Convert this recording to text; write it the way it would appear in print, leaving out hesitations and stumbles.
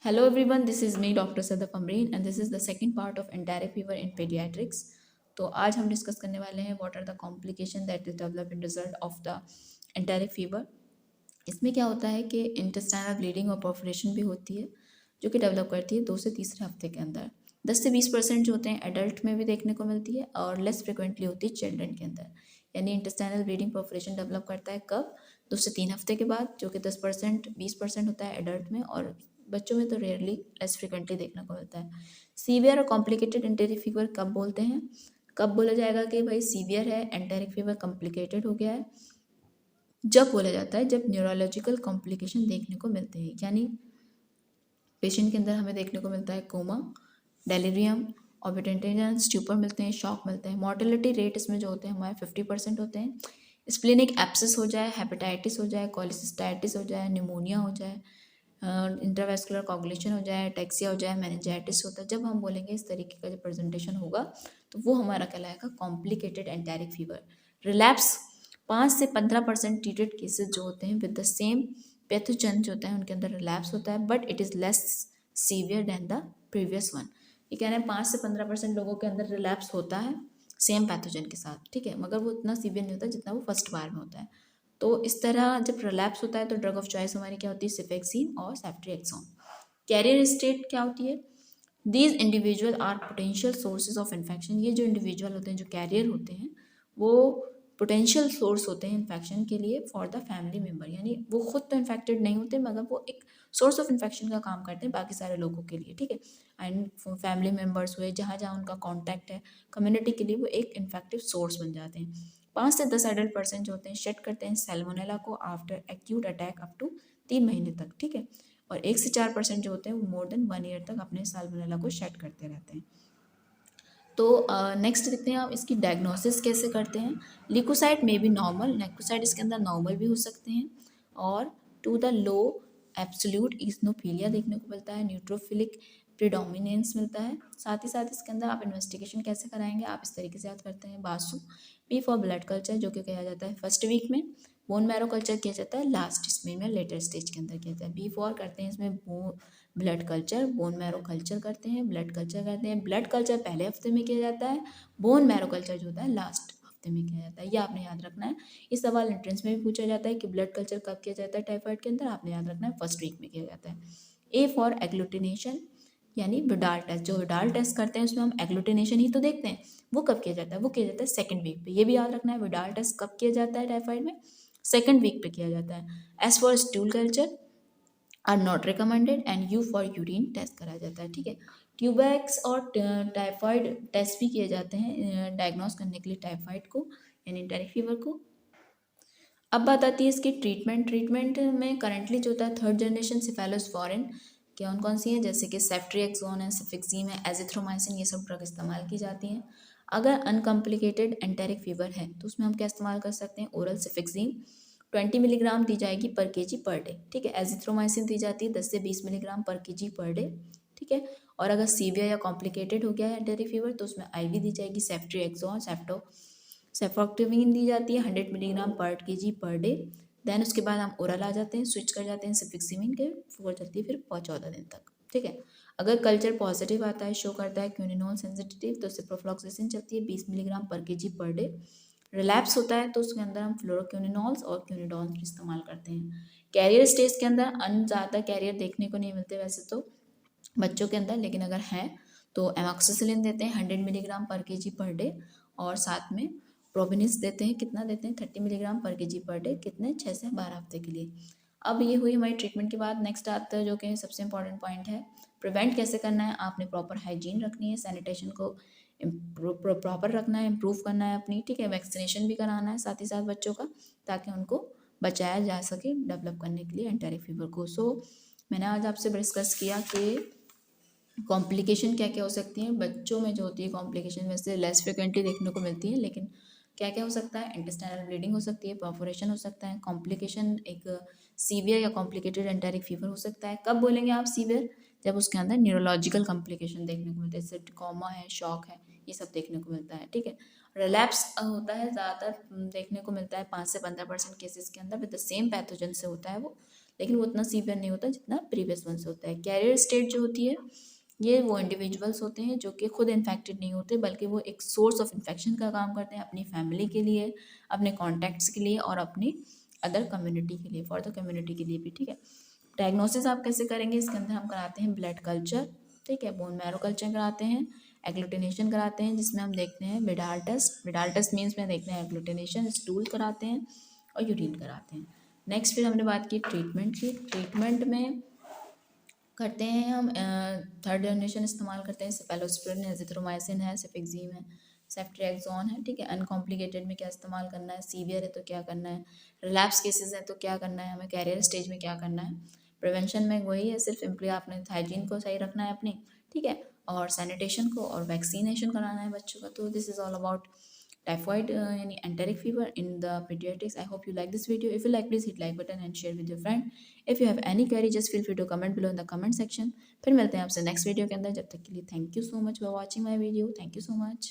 Hello everyone, this is me Dr. Sadaf Amreen and this is the second part of enteric fever in pediatrics. तो आज हम discuss करने वाले हैं what are the complication that is develop in result of the enteric fever. इसमें क्या होता है कि इंटेस्टाइनल ब्लीडिंग और परफोरेशन भी होती है जो कि डेवलप करती है 2 से तीसरे हफ्ते के अंदर। 10 से 20% जो होते हैं एडल्ट में भी देखने को मिलती है और लेस फ्रिक्वेंटली होती है चिल्ड्रन के अंदर। यानी इंटेस्टाइनल ब्लीडिंग परफोरेशन डेवलप करता है कब? 2 से 3 हफ्ते के बाद, जो कि 10% 20% होता है एडल्ट में, और बच्चों में तो रेयरली लेस फ्रिक्वेंटली देखने को मिलता है। सीवियर और कॉम्प्लिकेटेड एंटेरिक फीवर कब बोलते हैं? कब बोला जाएगा कि भाई सीवियर है, एंटेरिक फीवर कॉम्प्लिकेटेड हो गया है? जब बोला जाता है जब न्यूरोलॉजिकल कॉम्प्लिकेशन देखने को मिलते हैं, यानी पेशेंट के अंदर हमें देखने को मिलता है कोमा, डेलीरियम, ऑबिटेंटेशन, स्ट्यूपर मिलते हैं, शॉक मिलते हैं। मॉर्टेलिटी रेट इसमें जो होते हैं हमारे 50% होते हैं। स्प्लेनिक एब्सेस हो जाए, हेपेटाइटिस हो जाए, कोलिसिस्टाइटिस हो जाए, निमोनिया हो जाए, इंट्रावेस्कुलर कोगुलेशन हो जाए, टैक्सिया हो जाए, मेनिंजाइटिस होता है, जब हम बोलेंगे इस तरीके का जब प्रेजेंटेशन होगा तो वो हमारा कहलाएगा कॉम्प्लिकेटेड एंटेरिक फीवर। रिलैप्स 5 से 15% ट्रीटेड केसेस जो होते हैं विद द सेम पैथोजन जो होता है उनके अंदर रिलैप्स होता है, but it is less severe than the previous one. ये कह रहे हैं 5 से 15% लोगों के अंदर रिलैप्स होता है सेम पैथोजन के साथ, ठीक है, मगर वो इतना सीवियर नहीं होता जितना वो फर्स्ट बार में होता है। तो इस तरह जब रिलैप्स होता है तो ड्रग ऑफ चॉइस हमारी क्या होती है? सिफेक्सिन और सेफ्ट्रिएक्सोन। कैरियर स्टेट क्या होती है? These individual are potential sources of infection. ये जो इंडिविजुअल होते हैं, जो कैरियर होते हैं, वो पोटेंशियल सोर्स होते हैं इन्फेक्शन के लिए फॉर द फैमिली मेम्बर। यानी वो खुद तो इन्फेक्टेड नहीं होते मगर वो एक सोर्स ऑफ इन्फेक्शन का काम करते हैं बाकी सारे लोगों के लिए, ठीक है। एंड फैमिली मेम्बर्स हुए, जहाँ जहाँ उनका कॉन्टैक्ट है, कम्युनिटी के लिए वो एक इन्फेक्टिव सोर्स बन जाते हैं। 5 से 10 एडल्ट % जो होते हैं शेड करते हैं सैल्मोनेला को after acute attack up to 3 महीने तक, ठीक है। और 1 से 4% जो होते हैं वो मोर देन 1 ईयर तक अपने साल्मोनेला को शेड करते रहते हैं। तो नेक्स्ट देखते हैं आप इसकी डायग्नोसिस कैसे करते हैं। लिकोसाइट में भी नॉर्मल, लेकोसाइट इसके अंदर नॉर्मल भी हो सकते हैं, और टू द लो एब्सोल्यूट इस्नोफिलिया देखने को मिलता है, न्यूट्रोफिलिक प्रीडोमिनेंस मिलता है। साथ ही साथ इसके अंदर आप इन्वेस्टिगेशन कैसे कराएंगे, आप इस तरीके से याद करते हैं। BASU B for blood culture जो कि किया जाता है फर्स्ट वीक में, बोन मैरो कल्चर किया जाता है लास्ट इसमें में लेटर स्टेज के अंदर किया जाता है। बी फॉर करते हैं इसमें blood culture, bone marrow culture करते हैं, ब्लड कल्चर करते हैं। ब्लड कल्चर पहले हफ्ते में किया जाता है, बोन मैरो कल्चर जो होता है लास्ट हफ्ते में किया जाता है। ये आपने याद रखना है। इस सवाल एंट्रेंस में भी पूछा जाता है कि ब्लड कल्चर कब किया जाता है टाइफाइड के अंदर, आपने याद रखना है फर्स्ट वीक में किया जाता है। ए फॉर एग्लूटिनेशन, यानी विडाल टेस्ट। जो विडाल टेस्ट करते हैं उसमें हम एग्लूटिनेशन ही तो देखते हैं, वो कब किया जाता है? वो किया जाता है सेकंड वीक पे। ये भी याद रखना है, विडाल टेस्ट कब किया जाता है टाइफाइड में? सेकंड वीक पे किया जाता है। S for stool culture are not recommended and U for urine test कराया जाता है, ठीक है। ट्यूबैक्स और टाइफाइड टेस्ट भी किए जाते हैं डायग्नोस करने के लिए टाइफाइड को, यानी एंटेरिक फीवर को। अब बात आती है इसकी ट्रीटमेंट में करंटली जो होता है थर्ड जनरेशन सिफेलोस्पोरिन कौन कौन सी हैं, जैसे कि सेफ्ट्रिएक्सोन है, सिफिक्सिम है, एजिथ्रोमाइसिन, ये सब ड्रग इस्तेमाल की जाती हैं। अगर अनकम्प्लिकेटेड एंटेरिक फीवर है तो उसमें हम क्या इस्तेमाल कर सकते हैं? ओरल सिफिक्सिम 20 मिलीग्राम दी जाएगी पर केजी पर डे, ठीक है। एजिथ्रोमाइसिन दी जाती है 10 से 20 मिलीग्राम पर केजी पर डे, ठीक है। और अगर सीवियर या कॉम्प्लिकेटेड हो गया है एंटेरिक फीवर तो उसमें आईवी दी जाएगी सेफ्ट्रिएक्सोन, सेफोक्टिविन दी जाती है 100 मिलीग्राम पर केजी पर डे। देन उसके बाद हम ओरल आ जाते हैं, स्विच कर जाते हैं सिफिक्सिमिन के, वो चलती है फिर 14 दिन तक, ठीक है। अगर कल्चर पॉजिटिव आता है, शो करता है क्यूनिनोल सेंसिटिव, तो सिप्रोफ्लॉक्सासिन चलती है 20 मिलीग्राम पर केजी पर डे। रिलैप्स होता है तो उसके अंदर हम फ्लोरोक्यूनिनोल्स और क्यूनिडोन्स इस्तेमाल करते हैं। कैरियर स्टेज के अंदर ज़्यादा कैरियर देखने को नहीं मिलते वैसे तो बच्चों के अंदर, लेकिन अगर हैं तो एमॉक्सिसिलिन देते हैं 100 मिलीग्राम पर केजी पर डे, और साथ में प्रोविनिस देते हैं, कितना देते हैं? 30 मिलीग्राम पर केजी पर डे, कितने? 6 से 12 हफ्ते के लिए। अब ये हुई हमारी ट्रीटमेंट के बाद नेक्स्ट आता है जो कि सबसे इंपॉर्टेंट पॉइंट है, प्रिवेंट कैसे करना है। आपने प्रॉपर हाइजीन रखनी है, सैनिटेशन को प्रॉपर रखना है, इम्प्रूव करना है अपनी, ठीक है। वैक्सीनेशन भी कराना है साथ ही साथ बच्चों का, ताकि उनको बचाया जा सके डेवलप करने के लिए एंटेरिक फीवर को। सो मैंने आज आपसे डिस्कस किया कि कॉम्प्लिकेशन क्या क्या हो सकती हैं बच्चों में जो होती है। कॉम्प्लिकेशन वैसे लेस फ्रिक्वेंटली देखने को मिलती है, लेकिन क्या क्या हो सकता है? इंटेस्टाइनल ब्लीडिंग हो सकती है, परफोरेशन हो सकता है, कॉम्प्लिकेशन एक सीवियर या कॉम्प्लिकेटेड एंटेरिक फीवर हो सकता है। कब बोलेंगे आप सीवियर? जब उसके अंदर न्यूरोलॉजिकल कॉम्प्लिकेशन देखने को मिलता है, जैसे कॉमा है, शॉक है, ये सब देखने को मिलता है, ठीक है। रिलैप्स होता है ज़्यादातर देखने को मिलता है 5 से 15% केसेस के अंदर, विद द सेम पैथोजन से होता है वो, लेकिन वो उतना सीवियर नहीं होता जितना प्रीवियस वन से होता है। कैरियर स्टेट जो होती है ये वो इंडिविजुअल्स होते हैं जो कि खुद इन्फेक्टेड नहीं होते, बल्कि वो एक सोर्स ऑफ इन्फेक्शन का काम करते हैं अपनी फैमिली के लिए, अपने कॉन्टैक्ट्स के लिए और अपनी अदर कम्युनिटी के लिए, फॉर द कम्युनिटी के लिए भी। ठीक है, डायग्नोसिस आप कैसे करेंगे, इसके अंदर हम कराते हैं ब्लड कल्चर, ठीक है, बोन मैरो कल्चर कराते हैं, एग्लूटिनेशन कराते हैं जिसमें हम देखते हैं Widal test, Widal test means में देखते हैं एग्लूटिनेशन, स्टूल कराते हैं और यूरिन कराते हैं। नेक्स्ट फिर हमने बात की ट्रीटमेंट की। ट्रीटमेंट में करते हैं हम थर्ड जनरेशन इस्तेमाल करते हैं, सेफेलोस्प्रिन है, एजिथ्रोमाइसिन है, सेफेक्सिम है, सेफ्ट्रियाक्सोन है। ठीक है, अनकॉम्प्लिकेटेड में क्या इस्तेमाल करना है, सीवियर है तो क्या करना है, रिलैप्स केसेस है तो क्या करना है, हमें कैरियर स्टेज में क्या करना है। प्रिवेंशन में वही है, सिर्फ सिंपली आपने हाइजीन को सही रखना है अपनी, ठीक है, और सैनिटेशन को और वैक्सीनेशन कराना है बच्चों का। तो this is all about typhoid yani enteric fever in the pediatrics. I hope you like this video. If you like, please hit like button and share with your friend. If you have any query, just feel free to comment below in the comment section. फिर मिलते हैं आपसे next video के अंदर, जब तक के लिए thank you so much for watching my video. Thank you so much.